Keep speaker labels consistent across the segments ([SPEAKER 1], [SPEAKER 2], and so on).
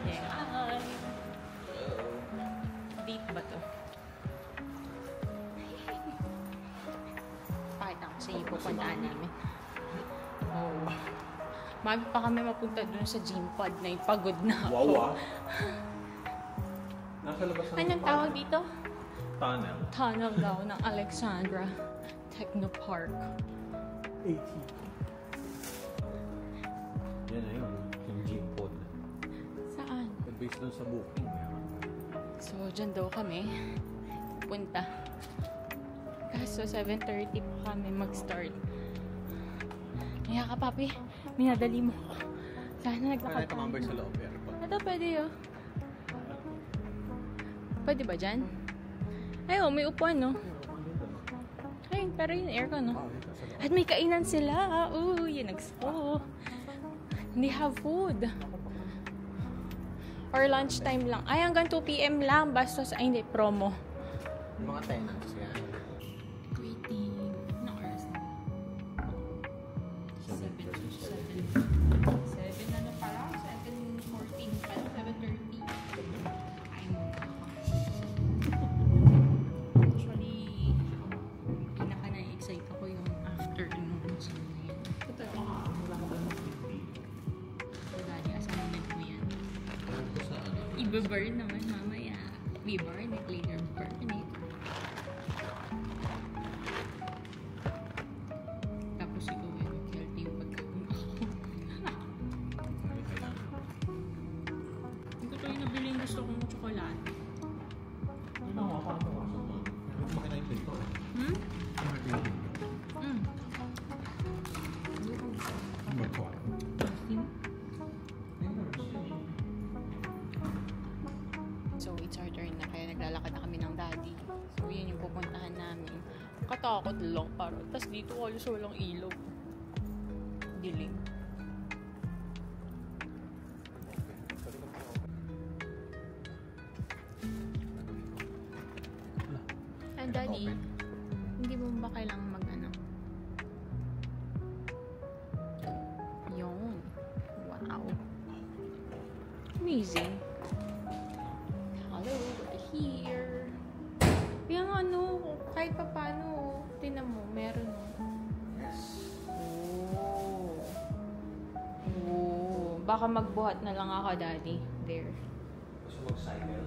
[SPEAKER 1] Hi! Date ba to? Pakita ko sa iyo pupuntaan namin. Oh. Mabi pa kami mapunta dun sa gym pad na yung pagod na ako.
[SPEAKER 2] Wow, nasa labas ng
[SPEAKER 1] Anong tawag dito?
[SPEAKER 2] tunnel.
[SPEAKER 1] Tunnel daw ng Alexandra Technopark.
[SPEAKER 2] 80. Yan na yun, yung gym pod.
[SPEAKER 1] Saan?
[SPEAKER 2] Based dun sa booking.
[SPEAKER 1] So, dyan daw kami punta. Kaso, 7:30 pa kami mag-start. Kaya ka, papi, minadali mo. Sana
[SPEAKER 2] Kaya tumambay sa loob airport.
[SPEAKER 1] Ito, pwede yun. Pwede ba dyan? Ay, oh, may upuan, no? Ay, pero yung aircon, no? At may kainan sila. Uy, nagsko. They have food. Or lunchtime lang. Ay, hanggang 2 PM lang. Basta sa, ay, hindi, promo.
[SPEAKER 2] Yung mga tenants yan.
[SPEAKER 1] Waiting. No oras na. 7 ano pala? 7:14 pa. 7:30. Ay, actually, pinaka na-excite ako yung after nung gym na yun. Dali, assignment mo yan. Iba-burn naman mamaya. We-burn, later burn it. Tapos ikaw yung healthy yung pagkain ako. Hindi ko ito yung nabili yung gusto kong tsokolate.
[SPEAKER 2] Ano nga pa ako? Makinaipin ko.
[SPEAKER 1] Hmm? So, it's our turn na. Kaya naglalakad na kami ng daddy. So, yun yung pupuntahan namin. Katakot lang parang. Tapos dito, halos walang ilaw. Dilim. And daddy, hindi mo ba kailangan mag-ano? Yun. Wow. Amazing. Hello, we're here. Yung ano, kahit pa paano, tinan mo, meron. Oh. Oh. Baka magbuhat na lang ako, daddy. There.
[SPEAKER 2] Gusto mag-cycle?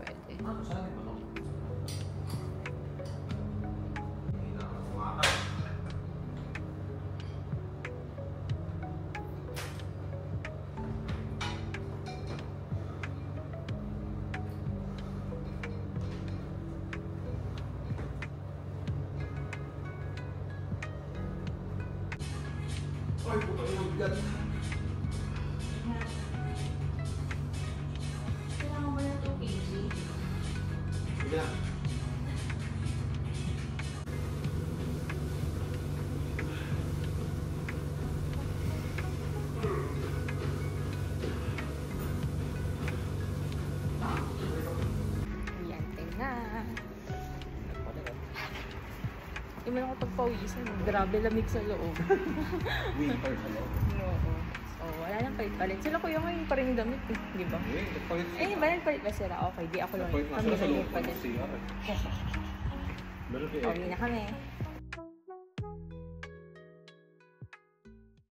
[SPEAKER 1] Pwede.
[SPEAKER 2] Ano sa akin ba? Ay, puto yung bigat.
[SPEAKER 1] Kailangan ba na 2 kg?
[SPEAKER 2] Sige lang.
[SPEAKER 1] Ayan, tingnan. Hindi mo lang ako pagpawisan. Grabe lamig sa loob.
[SPEAKER 2] Winter sa loob.
[SPEAKER 1] Oo. So, wala nang palit-palit. Sila kuya ngayon pa rin damit eh. Di ba? Eh, ba nagpalit ba sila? Okay, di ako lang. Kami lang yung palit.
[SPEAKER 2] Meron kayo.
[SPEAKER 1] Pauwi na kami.